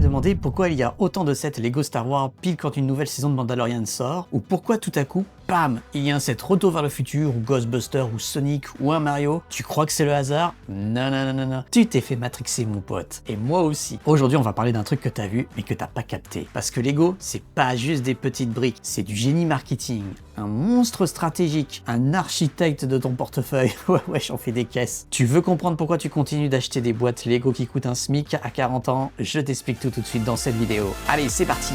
demandé pourquoi il y a autant de sets Lego Star Wars pile quand une nouvelle saison de Mandalorian sort, ou pourquoi tout à coup, bam, il y a un set Retour vers le futur, ou Ghostbusters, ou Sonic, ou un Mario? Tu crois que c'est le hasard? Non, non, non, non, non. Tu t'es fait matrixer, mon pote. Et moi aussi. Aujourd'hui, on va parler d'un truc que t'as vu, mais que t'as pas capté. Parce que Lego, c'est pas juste des petites briques, c'est du génie marketing, un monstre stratégique, un architecte de ton portefeuille. Ouais, j'en fais des caisses. Tu veux comprendre pourquoi tu continues d'acheter des boîtes Lego qui coûtent un SMIC à 40 ans? Je t'explique tout de suite dans cette vidéo. Allez, c'est parti!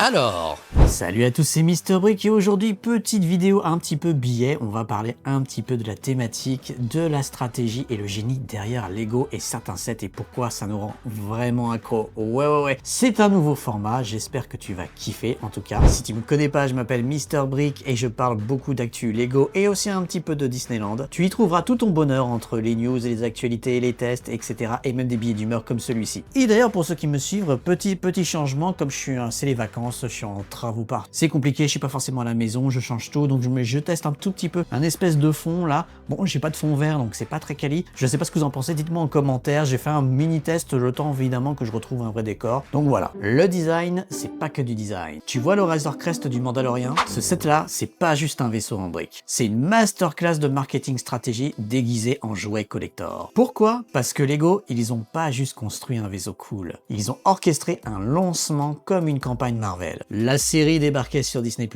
Alors, salut à tous, c'est Mister Brick et aujourd'hui, petite vidéo un petit peu billet. On va parler un petit peu de la thématique, de la stratégie et le génie derrière Lego et certains sets et pourquoi ça nous rend vraiment accro. Ouais. C'est un nouveau format, j'espère que tu vas kiffer en tout cas. Si tu me connais pas, je m'appelle Mister Brick et je parle beaucoup d'actu Lego et aussi un petit peu de Disneyland. Tu y trouveras tout ton bonheur entre les news et les actualités, les tests, etc. et même des billets d'humeur comme celui-ci. Et d'ailleurs, pour ceux qui me suivent, petit changement, comme c'est les vacances, je suis en travaux par. C'est compliqué, je suis pas forcément à la maison, je change tout, donc je teste un tout petit peu un espèce de fond là. Bon, j'ai pas de fond vert, donc c'est pas très quali. Je sais pas ce que vous en pensez, dites-moi en commentaire. J'ai fait un mini test, le temps évidemment que je retrouve un vrai décor. Donc voilà, le design, c'est pas que du design. Tu vois le Razor Crest du Mandalorian? Ce set là, c'est pas juste un vaisseau en briques. C'est une masterclass de marketing stratégie déguisée en jouet collector. Pourquoi? Parce que Lego, ils ont pas juste construit un vaisseau cool. Ils ont orchestré un lancement comme une campagne Marvel. La série débarquait sur Disney+,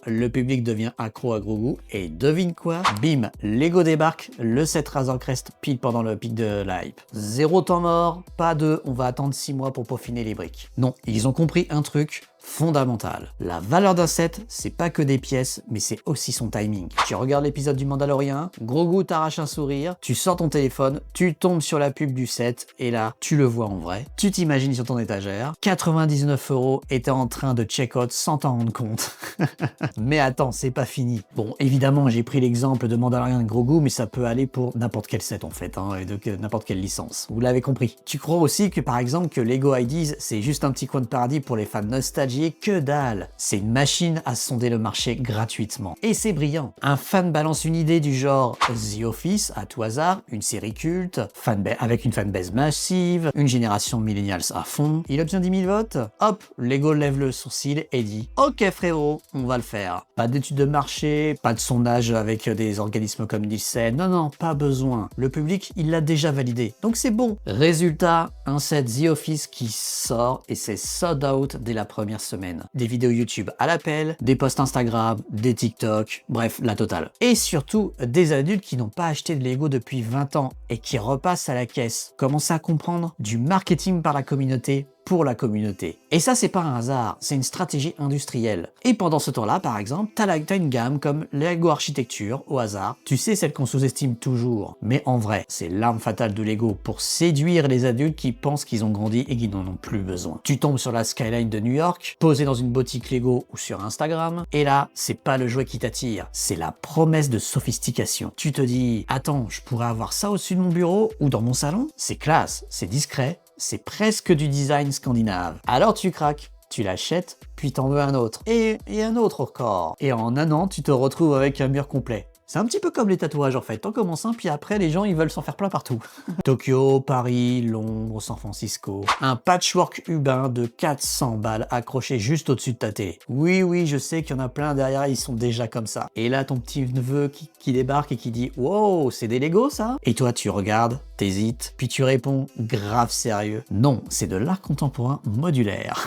le public devient accro à Grogu, et devine quoi? Bim, Lego débarque, le set Razor Crest pile pendant le pic de la hype. Zéro temps mort, pas de on va attendre 6 mois pour peaufiner les briques. Non, ils ont compris un truc fondamental. La valeur d'un set, c'est pas que des pièces, mais c'est aussi son timing. Tu regardes l'épisode du Mandalorian, Grogu t'arrache un sourire, tu sors ton téléphone, tu tombes sur la pub du set, et là, tu le vois en vrai. Tu t'imagines sur ton étagère, 99 € et t'es en train de check-out sans t'en rendre compte. Mais attends, c'est pas fini. Bon, évidemment, j'ai pris l'exemple de Mandalorian et Grogu, mais ça peut aller pour n'importe quel set en fait, et de n'importe quelle licence. Vous l'avez compris. Tu crois aussi que par exemple que Lego Ideas, c'est juste un petit coin de paradis pour les fans nostalgiques? Que dalle! C'est une machine à sonder le marché gratuitement. Et c'est brillant. Un fan balance une idée du genre The Office, à tout hasard, une série culte, avec une fanbase massive, une génération millennials à fond. Il obtient 10 000 votes. Hop, Lego lève le sourcil et dit « Ok frérot, on va le faire. » Pas d'études de marché, pas de sondage avec des organismes comme Nielsen. Non, pas besoin. Le public, il l'a déjà validé. Donc c'est bon. Résultat, un set The Office qui sort et c'est sold out dès la première semaine. Des vidéos YouTube à l'appel, des posts Instagram, des TikTok, bref, la totale. Et surtout, des adultes qui n'ont pas acheté de Lego depuis 20 ans et qui repassent à la caisse. Commencez à comprendre du marketing par la communauté pour la communauté. Et ça, c'est pas un hasard, c'est une stratégie industrielle. Et pendant ce temps-là, par exemple, t'as une gamme comme Lego Architecture, au hasard. Tu sais, celle qu'on sous-estime toujours. Mais en vrai, c'est l'arme fatale de Lego pour séduire les adultes qui pensent qu'ils ont grandi et qui n'en ont plus besoin. Tu tombes sur la skyline de New York, posé dans une boutique Lego ou sur Instagram, et là, c'est pas le jouet qui t'attire, c'est la promesse de sophistication. Tu te dis, attends, je pourrais avoir ça au-dessus de mon bureau ou dans mon salon? C'est classe, c'est discret, c'est presque du design scandinave. Alors tu craques, tu l'achètes, puis t'en veux un autre, et un autre encore. Et en un an, tu te retrouves avec un mur complet. C'est un petit peu comme les tatouages en fait, t'en commences un, puis après les gens ils veulent s'en faire plein partout. Tokyo, Paris, Londres, San Francisco. Un patchwork urbain de 400 balles accroché juste au-dessus de ta télé. Oui, je sais qu'il y en a plein derrière, ils sont déjà comme ça. Et là ton petit neveu qui débarque et qui dit « Wow, c'est des Lego ça ?» Et toi tu regardes, t'hésites, puis tu réponds grave sérieux. Non, c'est de l'art contemporain modulaire.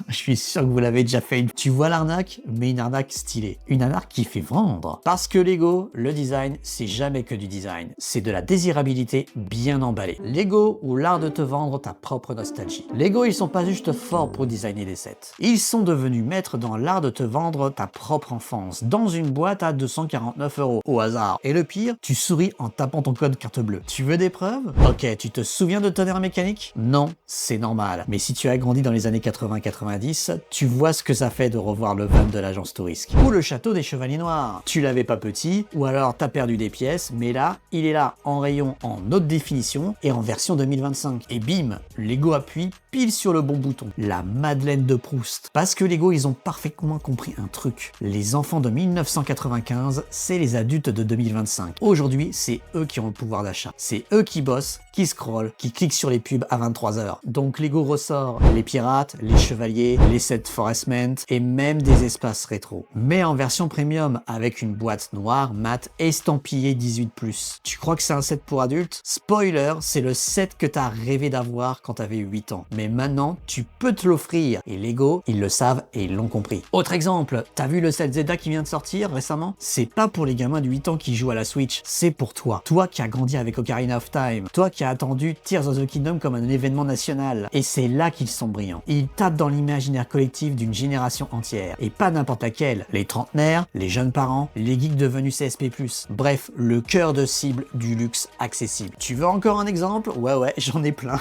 Je suis sûr que vous l'avez déjà fait. Tu vois l'arnaque, mais une arnaque stylée. Une arnaque qui fait vendre. Parce que Lego, le design, c'est jamais que du design. C'est de la désirabilité bien emballée. Lego ou l'art de te vendre ta propre nostalgie. Lego, ils sont pas juste forts pour designer des sets. Ils sont devenus maîtres dans l'art de te vendre ta propre enfance. Dans une boîte à 249 € au hasard. Et le pire, tu souris en tapant ton code carte bleue. Tu veux des preuves? preuve? Ok, tu te souviens de Tonnerre Mécanique? Non, c'est normal. Mais si tu as grandi dans les années 80-90, tu vois ce que ça fait de revoir le van de l'agence Tourisque. Ou le château des Chevaliers Noirs. Tu l'avais pas petit, ou alors t'as perdu des pièces, mais là, il est là en rayon en haute définition et en version 2025. Et bim, Lego appuie pile sur le bon bouton. La Madeleine de Proust. Parce que Lego, ils ont parfaitement compris un truc. Les enfants de 1995, c'est les adultes de 2025. Aujourd'hui, c'est eux qui ont le pouvoir d'achat. C'est eux qui bossent, qui scrollent, qui cliquent sur les pubs à 23h. Donc Lego ressort les pirates, les chevaliers, les sets Forestment et même des espaces rétro. Mais en version premium avec une boîte noire, mat, estampillée 18+. Tu crois que c'est un set pour adultes? Spoiler, c'est le set que t'as rêvé d'avoir quand t'avais 8 ans. Mais maintenant, tu peux te l'offrir. Et Lego, ils le savent et ils l'ont compris. Autre exemple, t'as vu le set Zelda qui vient de sortir récemment? C'est pas pour les gamins de 8 ans qui jouent à la Switch, c'est pour toi. Toi qui as grandi avec Ocarina of Time. Toi qui as attendu Tears of the Kingdom comme un événement national. Et c'est là qu'ils sont brillants. Ils tapent dans l'imaginaire collectif d'une génération entière. Et pas n'importe laquelle. Les trentenaires, les jeunes parents, les geeks devenus CSP+. Bref, le cœur de cible du luxe accessible. Tu veux encore un exemple? Ouais, j'en ai plein.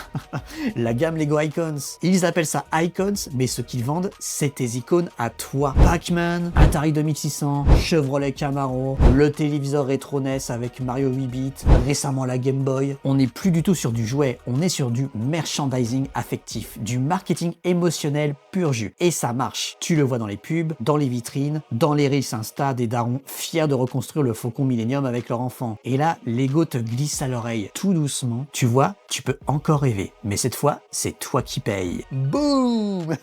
La gamme Lego Icons. Ils appellent ça Icons, mais ce qu'ils vendent, c'est tes icônes à toi. Pac-Man, Atari 2600, Chevrolet Camaro, le téléviseur rétro NES avec Mario 8 bits, récemment la Game Boy. On n'est plus du tout sur du jouet, on est sur du merchandising affectif, du marketing émotionnel pur jus. Et ça marche. Tu le vois dans les pubs, dans les vitrines, dans les reels Insta des darons fiers de reconstruire le Faucon Millennium avec leur enfant. Et là, Lego te glisse à l'oreille, tout doucement. Tu vois, tu peux encore rêver. Mais cette fois, c'est toi qui payes. Boum.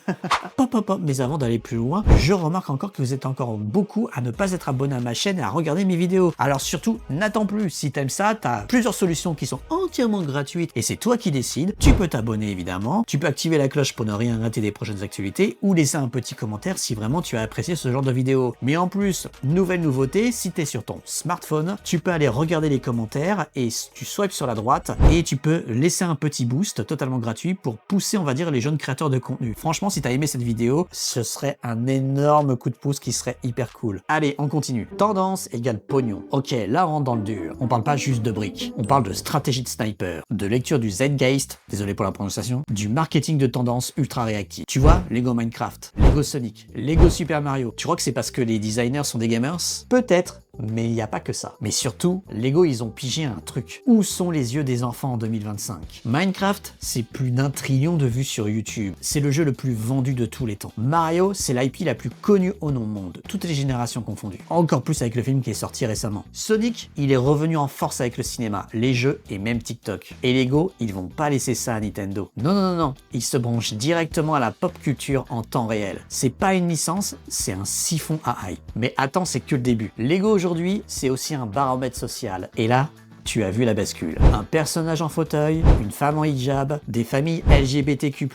Pop. Mais avant d'aller plus loin, je remarque encore que vous êtes encore beaucoup à ne pas être abonné à ma chaîne et à regarder mes vidéos. Alors surtout, n'attends plus. Si t'aimes ça, t'as plusieurs solutions qui sont entièrement gratuites et c'est toi qui décides. Tu peux t'abonner évidemment, tu peux activer la cloche pour ne rien rater des prochaines actualités ou laisser un petit commentaire si vraiment tu as apprécié ce genre de vidéo. Mais en plus, nouvelle nouveauté, si t'es sur ton smartphone, tu peux aller regarder les commentaires et tu swipes sur la droite et tu peux laisser un petit boost totalement gratuit pour pousser, on va dire, les jeunes créateurs de contenu. Franchement, si t'as aimé cette vidéo, ce serait un énorme coup de pouce qui serait hyper cool. Allez, on continue. Tendance égale pognon. Ok, là on rentre dans le dur. On parle pas juste de briques. On parle de stratégie de sniper, de lecture du Zeitgeist, désolé pour la prononciation, du marketing de tendance ultra réactif. Tu vois, Lego Minecraft, Lego Sonic, Lego Super Mario. Tu crois que c'est parce que les designers sont des gamers? Peut-être. Mais il n'y a pas que ça. Mais surtout, Lego, ils ont pigé un truc. Où sont les yeux des enfants en 2025? Minecraft, c'est plus d'1 trillion de vues sur YouTube. C'est le jeu le plus vendu de tous les temps. Mario, c'est l'IP la plus connue au monde, toutes les générations confondues. Encore plus avec le film qui est sorti récemment. Sonic, il est revenu en force avec le cinéma, les jeux et même TikTok. Et Lego, ils vont pas laisser ça à Nintendo. Non. Ils se branchent directement à la pop culture en temps réel. C'est pas une licence, c'est un siphon à hype. Mais attends, c'est que le début. Lego aujourd'hui, c'est aussi un baromètre social. Et là, tu as vu la bascule. Un personnage en fauteuil, une femme en hijab, des familles LGBTQ+,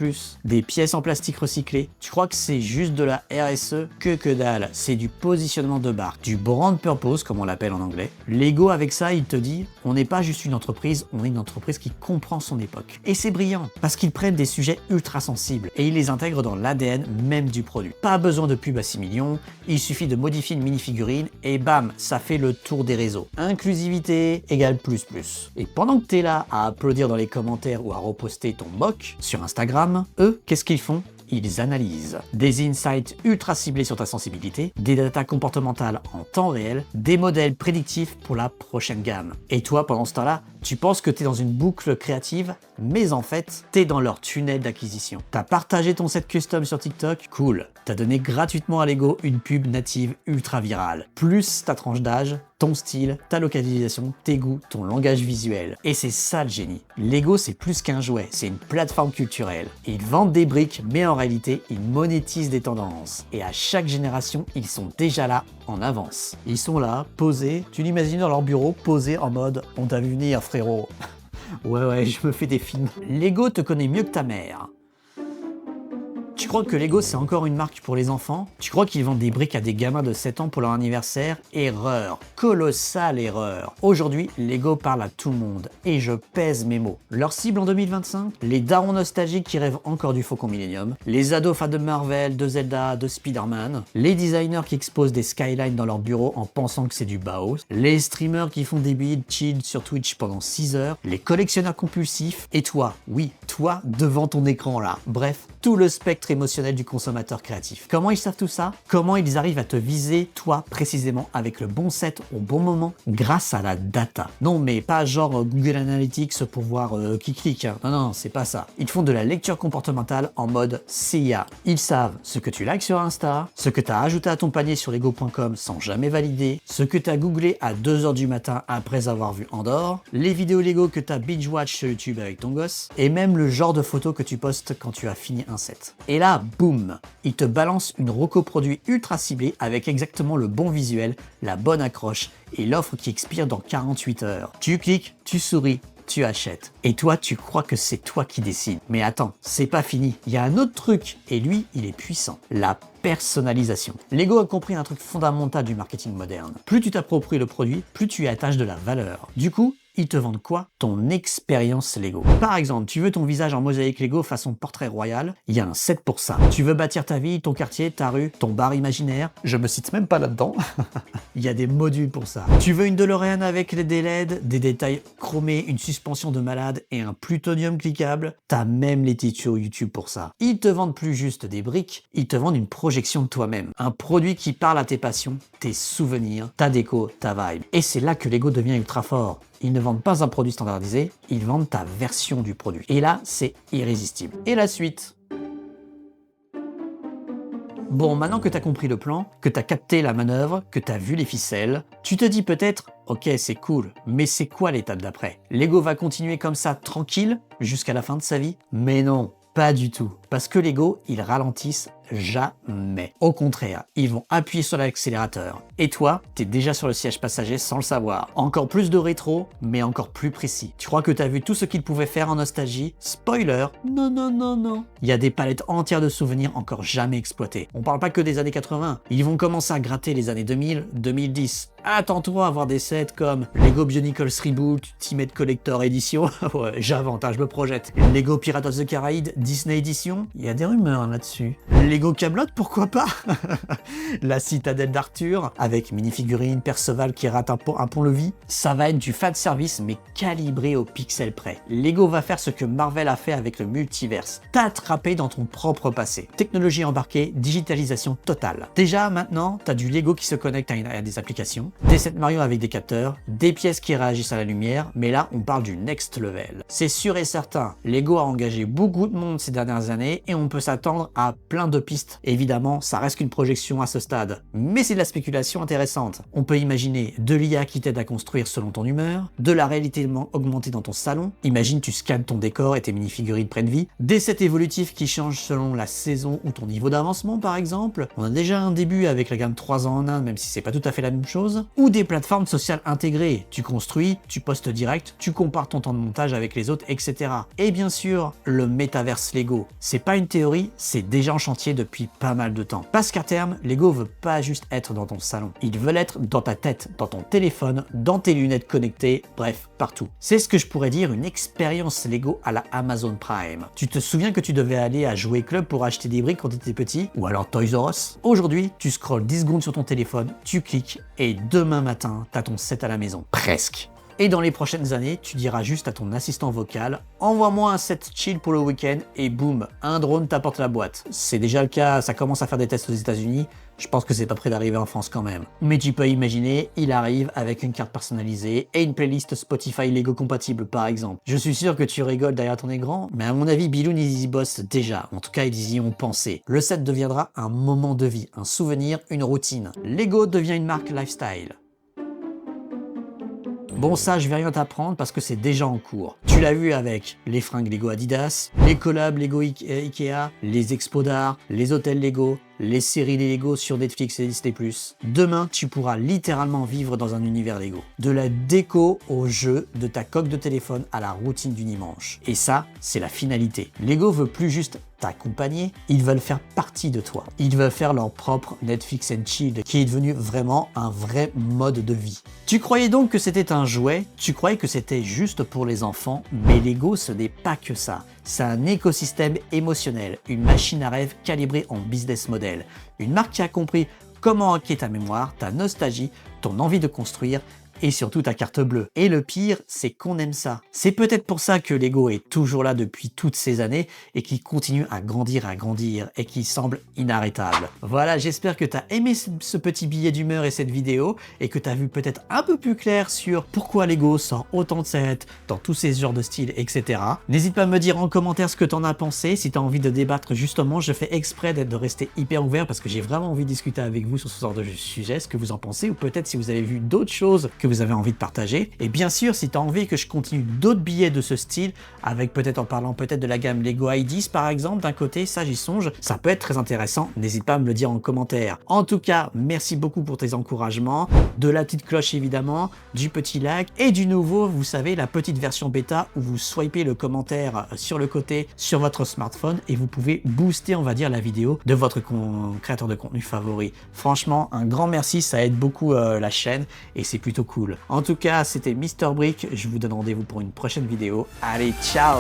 des pièces en plastique recyclé. Tu crois que c'est juste de la RSE? Que dalle. C'est du positionnement de marque, du brand purpose, comme on l'appelle en anglais. Lego, avec ça, il te dit, on n'est pas juste une entreprise, on est une entreprise qui comprend son époque. Et c'est brillant, parce qu'ils prennent des sujets ultra sensibles et ils les intègrent dans l'ADN même du produit. Pas besoin de pub à 6 millions, il suffit de modifier une mini-figurine et bam, ça fait le tour des réseaux. Inclusivité égale plus. Et pendant que t'es là à applaudir dans les commentaires ou à reposter ton mock sur Instagram, eux, qu'est-ce qu'ils font? Ils analysent. Des insights ultra ciblés sur ta sensibilité, des datas comportementales en temps réel, des modèles prédictifs pour la prochaine gamme. Et toi, pendant ce temps-là, tu penses que t'es dans une boucle créative, mais en fait, t'es dans leur tunnel d'acquisition. T'as partagé ton set custom sur TikTok? Cool. T'as donné gratuitement à Lego une pub native ultra virale. Plus ta tranche d'âge, ton style, ta localisation, tes goûts, ton langage visuel. Et c'est ça le génie. Lego, c'est plus qu'un jouet, c'est une plateforme culturelle. Ils vendent des briques, mais en réalité, ils monétisent des tendances. Et à chaque génération, ils sont déjà là en avance. Ils sont là, posés, tu l'imagines dans leur bureau, posés en mode « on t'a vu venir frérot ». Ouais, je me fais des films. Lego te connaît mieux que ta mère. Tu crois que Lego c'est encore une marque pour les enfants? Tu crois qu'ils vendent des briques à des gamins de 7 ans pour leur anniversaire? Erreur, colossale erreur. Aujourd'hui, Lego parle à tout le monde, et je pèse mes mots. Leur cible en 2025? Les darons nostalgiques qui rêvent encore du Faucon Millenium, les ados fans de Marvel, de Zelda, de Spider-Man, les designers qui exposent des skylines dans leur bureau en pensant que c'est du Bauhaus, les streamers qui font des builds chill sur Twitch pendant 6 heures, les collectionneurs compulsifs, et toi, oui, toi devant ton écran là. Bref, tout le spectre émotionnel du consommateur créatif. Comment ils savent tout ça? Comment ils arrivent à te viser, toi, précisément, avec le bon set au bon moment? Grâce à la data. Non, mais pas genre Google Analytics pour voir qui clique. Hein. Non, c'est pas ça. Ils font de la lecture comportementale en mode CIA. Ils savent ce que tu likes sur Insta, ce que tu as ajouté à ton panier sur lego.com sans jamais valider, ce que tu as googlé à 2 h du matin après avoir vu Andorre, les vidéos Lego que tu as binge-watch sur YouTube avec ton gosse, et même le genre de photos que tu postes quand tu as fini un set. Et là, boum, ils te balancent une reco produit ultra ciblée avec exactement le bon visuel, la bonne accroche et l'offre qui expire dans 48 heures. Tu cliques, tu souris, tu achètes. Et toi, tu crois que c'est toi qui décides. Mais attends, c'est pas fini. Il y a un autre truc, et lui, il est puissant. La personnalisation. Lego a compris un truc fondamental du marketing moderne. Plus tu t'appropries le produit, plus tu y attaches de la valeur. Du coup, ils te vendent quoi? Ton expérience Lego. Par exemple, tu veux ton visage en mosaïque Lego façon portrait royal, il y a un set pour ça. Tu veux bâtir ta ville, ton quartier, ta rue, ton bar imaginaire, je me cite même pas là-dedans, il y a des modules pour ça. Tu veux une DeLorean avec des LED, des détails chromés, une suspension de malade et un plutonium cliquable, t'as même les tutos YouTube pour ça. Ils te vendent plus juste des briques, ils te vendent une projection de toi-même. Un produit qui parle à tes passions, tes souvenirs, ta déco, ta vibe. Et c'est là que Lego devient ultra fort. Ils ne vendent pas un produit standardisé, ils vendent ta version du produit. Et là, c'est irrésistible. Et la suite? Bon, maintenant que tu as compris le plan, que tu as capté la manœuvre, que tu as vu les ficelles, tu te dis peut-être « Ok, c'est cool, mais c'est quoi l'étape d'après? Lego va continuer comme ça, tranquille, jusqu'à la fin de sa vie ?» Mais non, pas du tout. Parce que Lego, ils ralentissent jamais. Au contraire, ils vont appuyer sur l'accélérateur. Et toi, t'es déjà sur le siège passager sans le savoir. Encore plus de rétro, mais encore plus précis. Tu crois que t'as vu tout ce qu'ils pouvaient faire en nostalgie? Spoiler, non. Il y a des palettes entières de souvenirs encore jamais exploitées. On parle pas que des années 80. Ils vont commencer à gratter les années 2000, 2010. Attends-toi à voir des sets comme Lego Bionicles Reboot, Ultimate Collector Edition, ouais, j'invente, hein, je me projette. Lego Pirates of the Caribbean, Disney Edition, il y a des rumeurs là-dessus. Lego Camelot, pourquoi pas? La citadelle d'Arthur, avec mini-figurines, Perceval qui rate un pont-levis, ça va être du fan service mais calibré au pixel près. Lego va faire ce que Marvel a fait avec le multiverse, t'attraper dans ton propre passé. Technologie embarquée, digitalisation totale. Déjà maintenant, t'as du Lego qui se connecte à des applications, des sets Mario avec des capteurs, des pièces qui réagissent à la lumière, mais là on parle du next level. C'est sûr et certain, Lego a engagé beaucoup de monde ces dernières années et on peut s'attendre à plein de pistes. Évidemment, ça reste qu'une projection à ce stade, mais c'est de la spéculation intéressante. On peut imaginer de l'IA qui t'aide à construire selon ton humeur, de la réalité augmentée dans ton salon, imagine tu scannes ton décor et tes mini-figurines prennent vie, des sets évolutifs qui changent selon la saison ou ton niveau d'avancement par exemple, on a déjà un début avec la gamme 3 ans en 1 même si c'est pas tout à fait la même chose, ou des plateformes sociales intégrées, tu construis, tu postes direct, tu compares ton temps de montage avec les autres, etc. Et bien sûr, le métaverse Lego, c'est pas une théorie, c'est déjà en chantier depuis pas mal de temps. Parce qu'à terme, Lego veut pas juste être dans ton salon, ils veulent être dans ta tête, dans ton téléphone, dans tes lunettes connectées, bref, partout. C'est ce que je pourrais dire une expérience Lego à la Amazon Prime. Tu te souviens que tu devais aller à Jouet Club pour acheter des briques quand tu étais petit? Ou alors Toys R Us? Aujourd'hui, tu scrolles 10 secondes sur ton téléphone, tu cliques et demain matin, t'as ton set à la maison. Presque. Et dans les prochaines années, tu diras juste à ton assistant vocal « Envoie-moi un set chill pour le week-end » et boum, un drone t'apporte la boîte. C'est déjà le cas, ça commence à faire des tests aux États-Unis. Je pense que c'est pas près d'arriver en France quand même. Mais tu peux imaginer, il arrive avec une carte personnalisée et une playlist Spotify Lego compatible par exemple. Je suis sûr que tu rigoles derrière ton écran, mais à mon avis, Biloun ils y bossent déjà. En tout cas, ils y ont pensé. Le set deviendra un moment de vie, un souvenir, une routine. Lego devient une marque lifestyle. Bon ça, je vais rien t'apprendre parce que c'est déjà en cours. Tu l'as vu avec les fringues Lego Adidas, les collabs Lego Ikea, les expos d'art, les hôtels Lego, les séries Lego sur Netflix et Disney+. Demain, tu pourras littéralement vivre dans un univers Lego. De la déco au jeu, de ta coque de téléphone à la routine du dimanche. Et ça, c'est la finalité. Lego veut plus juste t'accompagner, ils veulent faire partie de toi. Ils veulent faire leur propre Netflix and Chill, qui est devenu vraiment un vrai mode de vie. Tu croyais donc que c'était un jouet, tu croyais que c'était juste pour les enfants, mais Lego, ce n'est pas que ça. C'est un écosystème émotionnel, une machine à rêve calibrée en business model, une marque qui a compris comment hacker ta mémoire, ta nostalgie, ton envie de construire, et surtout ta carte bleue. Et le pire, c'est qu'on aime ça. C'est peut-être pour ça que Lego est toujours là depuis toutes ces années et qui continue à grandir et qui semble inarrêtable. Voilà, j'espère que tu as aimé ce petit billet d'humeur et cette vidéo et que tu as vu peut-être un peu plus clair sur pourquoi Lego sort autant de sets dans tous ces genres de styles, etc. N'hésite pas à me dire en commentaire ce que tu en as pensé. Si tu as envie de débattre, justement, je fais exprès de rester hyper ouvert parce que j'ai vraiment envie de discuter avec vous sur ce genre de sujet, ce que vous en pensez, ou peut-être si vous avez vu d'autres choses que vous avez envie de partager. Et bien sûr, si tu as envie que je continue d'autres billets de ce style, avec peut-être en parlant peut-être de la gamme Lego i10 par exemple, d'un côté, ça j'y songe, ça peut être très intéressant, n'hésite pas à me le dire en commentaire. En tout cas, merci beaucoup pour tes encouragements, de la petite cloche évidemment, du petit like, et du nouveau, vous savez, la petite version bêta où vous swipez le commentaire sur le côté sur votre smartphone et vous pouvez booster, on va dire, la vidéo de votre créateur de contenu favori. Franchement, un grand merci, ça aide beaucoup la chaîne et c'est plutôt cool. En tout cas, c'était Mr Brick, je vous donne rendez-vous pour une prochaine vidéo. Allez, ciao!